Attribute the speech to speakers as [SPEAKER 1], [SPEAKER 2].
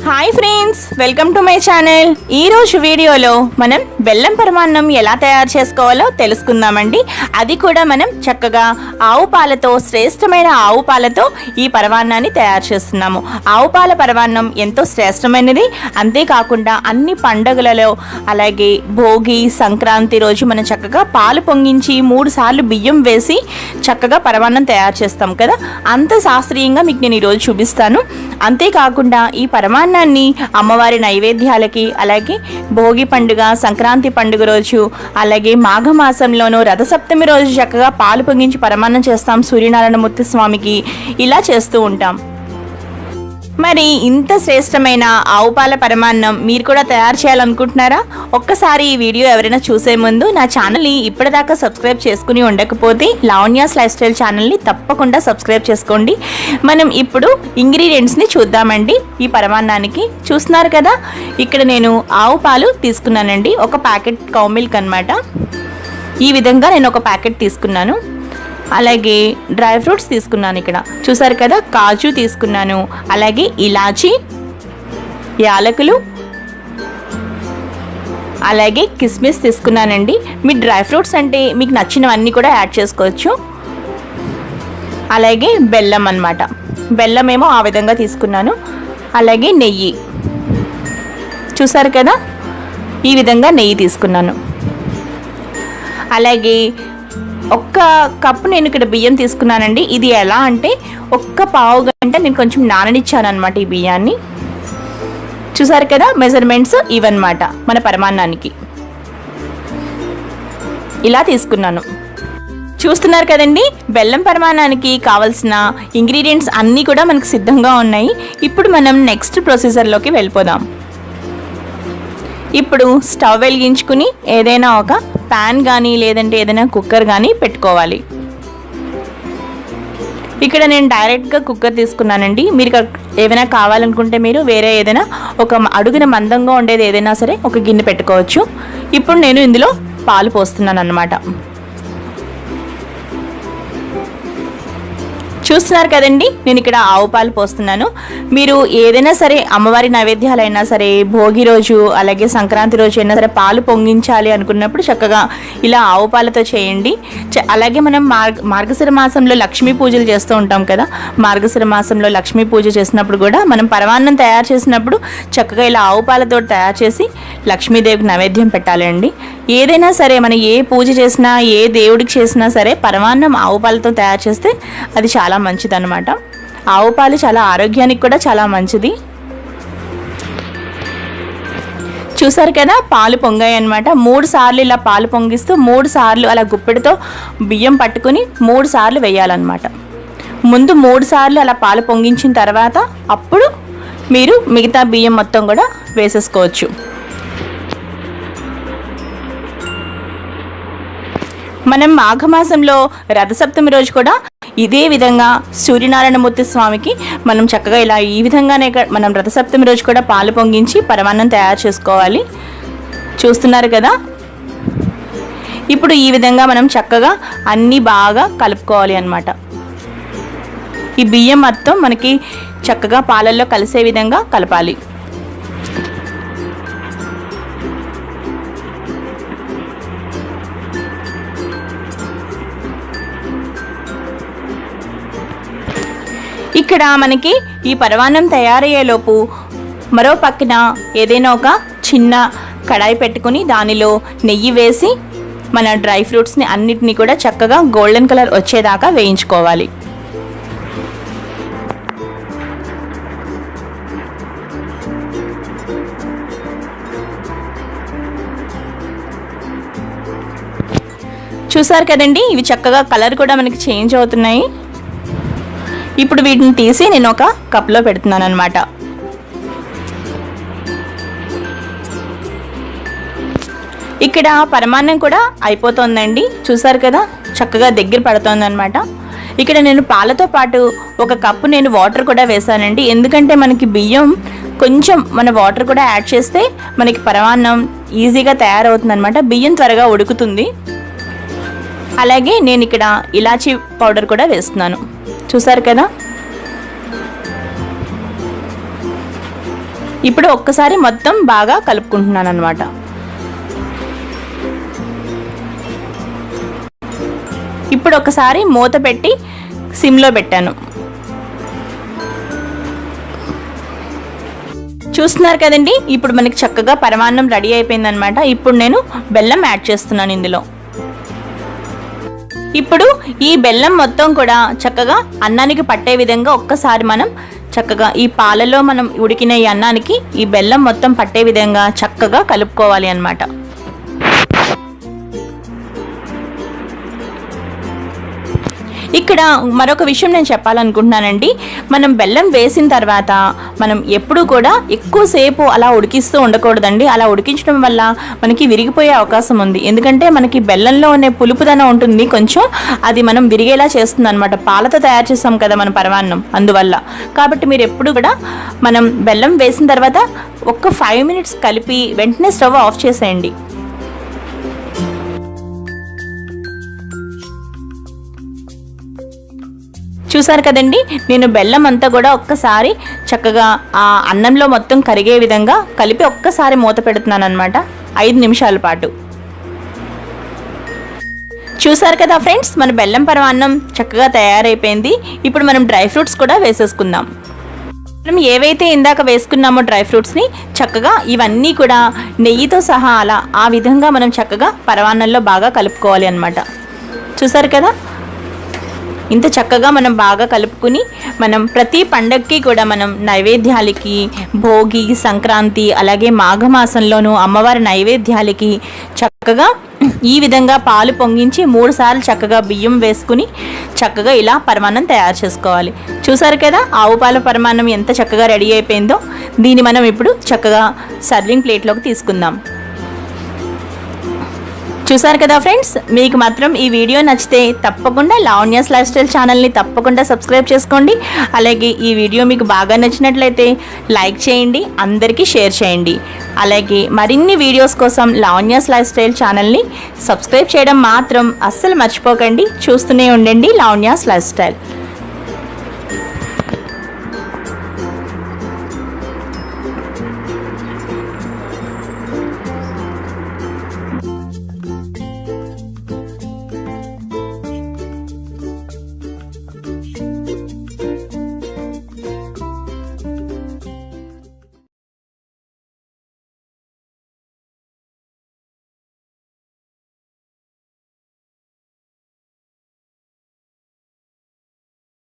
[SPEAKER 1] Hi friends, welcome to my channel. ఈరోజు వీడియోలో మనం బెల్లం పరమాన్నం ఎలా తయారు చేసుకోవాలో తెలుసుకుందామండి. అది కూడా మనం చక్కగా ఆవు పాలతో, శ్రేష్టమైన ఆవు పాలతో ఈ పరమాన్నాన్ని తయారు చేస్తున్నాము. ఆవు పాల పరమాన్నం ఎంతో శ్రేష్టమైనది. అంతేకాకుండా అన్ని పండుగలలో, అలాగే భోగి, సంక్రాంతి రోజు మనం చక్కగా పాలు పొంగించి 3 సార్లు బియ్యం వేసి చక్కగా పరమాన్నం తయారు చేస్తాం కదా. అంత శాస్త్రీయంగా మీకు నేను ఈరోజు చూపిస్తాను. అంతేకాకుండా ఈ పరమాన్నాన్ని అమ్మవారి నైవేద్యాలకి, అలాగే భోగి పండుగ, సంక్రాంతి పండుగ రోజు, అలాగే మాఘమాసంలోనూ రథసప్తమి రోజు చక్కగా పాలు పొంగించి పరమాన్నం చేస్తాం సూర్యనారాయణమూర్తి స్వామికి. ఇలా చేస్తూ ఉంటాం. మరి ఇంత శ్రేష్టమైన ఆవు పాల పరమాన్నం మీరు కూడా తయారు చేయాలనుకుంటున్నారా? ఒక్కసారి ఈ వీడియో ఎవరైనా చూసే ముందు నా ఛానల్ని ఇప్పటిదాకా సబ్స్క్రైబ్ చేసుకుని ఉండకపోతే లావణ్యాస్ లైఫ్ స్టైల్ ఛానల్ని తప్పకుండా సబ్స్క్రైబ్ చేసుకోండి. మనం ఇప్పుడు ఇంగ్రీడియంట్స్ని చూద్దామండి. ఈ పరమాన్నానికి చూస్తున్నారు కదా, ఇక్కడ నేను ఆవు పాలు తీసుకున్నానండి. ఒక ప్యాకెట్ కౌ మిల్క్ అనమాట. ఈ విధంగా నేను ఒక ప్యాకెట్ తీసుకున్నాను. అలాగే డ్రై ఫ్రూట్స్ తీసుకున్నాను. ఇక్కడ చూసారు కదా, కాజు తీసుకున్నాను, అలాగే ఇలాచి, యాలకులు, అలాగే కిస్మిస్ తీసుకున్నానండి. మీ డ్రై ఫ్రూట్స్ అంటే మీకు నచ్చినవన్నీ కూడా యాడ్ చేసుకోవచ్చు. అలాగే బెల్లం అన్నమాట. బెల్లం ఏమో ఆ విధంగా తీసుకున్నాను. అలాగే నెయ్యి చూసారు కదా, ఈ విధంగా నెయ్యి తీసుకున్నాను. అలాగే ఒక్క కప్పు నేను ఇక్కడ బియ్యం తీసుకున్నానండి. ఇది ఎలా అంటే ఒక్క పావు గంట నేను కొంచెం నాననిచ్చాను అనమాట ఈ బియ్యాన్ని. చూసారు కదా, మెజర్మెంట్స్ ఇవన్నమాట మన పరమాన్నానికి. ఇలా తీసుకున్నాను. చూస్తున్నారు కదండి, బెల్లం పరమాన్నానికి కావాల్సిన ఇంగ్రీడియంట్స్ అన్నీ కూడా మనకు సిద్ధంగా ఉన్నాయి. ఇప్పుడు మనం నెక్స్ట్ ప్రొసీజర్లోకి వెళ్ళిపోదాం. ఇప్పుడు స్టవ్ వెలిగించుకుని ఏదైనా ఒక ప్యాన్ కానీ, లేదంటే ఏదైనా కుక్కర్ కానీ పెట్టుకోవాలి. ఇక్కడ నేను డైరెక్ట్గా కుక్కర్ తీసుకున్నానండి. మీరు ఏమైనా కావాలనుకుంటే మీరు వేరే ఏదైనా ఒక అడుగున మందంగా ఉండేది ఏదైనా సరే ఒక గిన్నె పెట్టుకోవచ్చు. ఇప్పుడు నేను ఇందులో పాలు పోస్తున్నాను అన్నమాట. చూస్తున్నారు కదండి, నేను ఇక్కడ ఆవు పాలు పోస్తున్నాను. మీరు ఏదైనా సరే అమ్మవారి నైవేద్యాలైనా సరే, భోగి రోజు అలాగే సంక్రాంతి రోజు అయినా సరే పాలు పొంగించాలి అనుకున్నప్పుడు చక్కగా ఇలా ఆవు పాలతో చేయండి. అలాగే మనం మార్గశిర మాసంలో లక్ష్మీ పూజలు చేస్తూ ఉంటాం కదా. మార్గశిర మాసంలో లక్ష్మీ పూజ చేసినప్పుడు కూడా మనం పరమాన్నం తయారు చేసినప్పుడు చక్కగా ఇలా ఆవు పాలతో తయారు చేసి లక్ష్మీదేవికి నైవేద్యం పెట్టాలండి. ఏదైనా సరే మనం ఏ పూజ చేసినా, ఏ దేవుడికి చేసినా సరే పరమాన్నం ఆవు పాలతో తయారు చేస్తే అది చాలా మంచిది అనమాట. ఆవు పాలు చాలా ఆరోగ్యానికి కూడా చాలా మంచిది. చూసారు కదా, పాలు పొంగాయి అనమాట. 3 సార్లు ఇలా పాలు పొంగిస్తూ 3 సార్లు అలా గుప్పెడితో బియ్యం పట్టుకుని 3 సార్లు వేయాలన్నమాట. ముందు 3 సార్లు అలా పాలు పొంగించిన తర్వాత అప్పుడు మీరు మిగతా బియ్యం మొత్తం కూడా వేసేసుకోవచ్చు. మనం మాఘమాసంలో రథసప్తమి రోజు కూడా ఇదే విధంగా సూర్యనారాయణమూర్తి స్వామికి మనం చక్కగా ఇలా ఈ విధంగానే మనం రథసప్తమి రోజు కూడా పాలు పొంగించి పరమాన్నం తయారు చేసుకోవాలి. చూస్తున్నారు కదా, ఇప్పుడు ఈ విధంగా మనం చక్కగా అన్నీ బాగా కలుపుకోవాలి అన్నమాట. ఈ బియ్యం మొత్తం మనకి చక్కగా పాలల్లో కలిసే విధంగా కలపాలి. ఇక్కడ మనకి ఈ పరమాన్నం తయారయ్యేలోపు మరో పక్కన ఏదైనా ఒక చిన్న కడాయి పెట్టుకుని దానిలో నెయ్యి వేసి మన డ్రై ఫ్రూట్స్ని అన్నిటినీ కూడా చక్కగా గోల్డెన్ కలర్ వచ్చేదాకా వేయించుకోవాలి. చూసారు కదండి, ఇవి చక్కగా కలర్ కూడా మనకి చేంజ్ అవుతున్నాయి. ఇప్పుడు వీటిని తీసి నేను ఒక కప్లో పెడుతున్నాను అనమాట. ఇక్కడ పరమాన్నం కూడా అయిపోతుందండి. చూసారు కదా, చక్కగా దగ్గర పడుతుంది అనమాట. ఇక్కడ నేను పాలతో పాటు ఒక కప్పు నేను వాటర్ కూడా వేసానండి. ఎందుకంటే మనకి బియ్యం కొంచెం మన వాటర్ కూడా యాడ్ చేస్తే మనకి పరమాన్నం ఈజీగా తయారవుతుంది అనమాట. బియ్యం త్వరగా ఉడుకుతుంది. అలాగే నేను ఇక్కడ ఇలాచీ పౌడర్ కూడా వేస్తున్నాను. చూసారు కదా, ఇప్పుడు ఒక్కసారి మొత్తం బాగా కలుపుకుంటున్నాను అన్నమాట. ఇప్పుడు ఒకసారి మూత పెట్టి సిమ్లో పెట్టాను. చూస్తున్నారు కదండి, ఇప్పుడు మనకి చక్కగా పరమాన్నం రెడీ అయిపోయిందనమాట. ఇప్పుడు నేను బెల్లం యాడ్ చేస్తున్నాను ఇందులో. ఇప్పుడు ఈ బెల్లం మొత్తం కూడా చక్కగా అన్నానికి పట్టే విధంగా ఒక్కసారి మనం చక్కగా ఈ పాలలో మనం ఉడికిన ఈ అన్నానికి ఈ బెల్లం మొత్తం పట్టే విధంగా చక్కగా కలుపుకోవాలి అన్నమాట. ఇక్కడ మరొక విషయం నేను చెప్పాలనుకుంటున్నానండి. మనం బెల్లం వేసిన తర్వాత మనం ఎప్పుడూ కూడా ఎక్కువసేపు అలా ఉడికిస్తూ ఉండకూడదండి. అలా ఉడికించడం వల్ల మనకి విరిగిపోయే అవకాశం ఉంది. ఎందుకంటే మనకి బెల్లంలో ఉన్న పులుపుదనం ఉంటుంది కొంచెం, అది మనం విరిగేలా చేస్తుంది అనమాట. పాలతో తయారు చేస్తాం కదా మన పరమాన్నం, అందువల్ల. కాబట్టి మీరు ఎప్పుడు కూడా మనం బెల్లం వేసిన తర్వాత ఒక్క 5 minutes కలిపి వెంటనే స్టవ్ ఆఫ్ చేసేయండి. చూసారు కదండి, నేను బెల్లం అంతా కూడా ఒక్కసారి చక్కగా ఆ అన్నంలో మొత్తం కరిగే విధంగా కలిపి ఒక్కసారి మూత పెడుతున్నాను అనమాట 5 నిమిషాల పాటు. చూసారు కదా ఫ్రెండ్స్, మన బెల్లం పరమాన్నం చక్కగా తయారైపోయింది. ఇప్పుడు మనం డ్రై ఫ్రూట్స్ కూడా వేసేసుకుందాం. మనం ఏవైతే ఇందాక వేసుకున్నామో డ్రై ఫ్రూట్స్ని చక్కగా ఇవన్నీ కూడా నెయ్యితో సహా అలా ఆ విధంగా మనం చక్కగా పరమాన్నంలో బాగా కలుపుకోవాలి అన్నమాట. చూసారు కదా, ఇంత చక్కగా మనం బాగా కలుపుకుని మనం ప్రతి పండగకి కూడా మనం నైవేద్యాలకి, భోగి, సంక్రాంతి, అలాగే మాఘమాసంలోనూ అమ్మవారి నైవేద్యాలకి చక్కగా ఈ విధంగా పాలు పొంగించి 3 సార్లు చక్కగా బియ్యం వేసుకుని చక్కగా ఇలా పరమాన్నం తయారు చేసుకోవాలి. చూసారు కదా, ఆవు పాల పరమాన్నం ఎంత చక్కగా రెడీ అయిపోయిందో. దీన్ని మనం ఇప్పుడు చక్కగా సర్వింగ్ ప్లేట్లోకి తీసుకుందాం. చూసారు కదా ఫ్రెండ్స్, మీకు మాత్రం ఈ వీడియో నచ్చితే తప్పకుండా లావణ్యాస్ లైఫ్ స్టైల్ ఛానల్ని తప్పకుండా సబ్స్క్రైబ్ చేసుకోండి. అలాగే ఈ వీడియో మీకు బాగా నచ్చినట్లయితే లైక్ చేయండి, అందరికీ షేర్ చేయండి. అలాగే మరిన్ని వీడియోస్ కోసం లావణ్యాస్ లైఫ్ స్టైల్ ఛానల్ని సబ్స్క్రైబ్ చేయడం మాత్రం అస్సలు మర్చిపోకండి. చూస్తూనే ఉండండి లావణ్యాస్ లైఫ్ స్టైల్.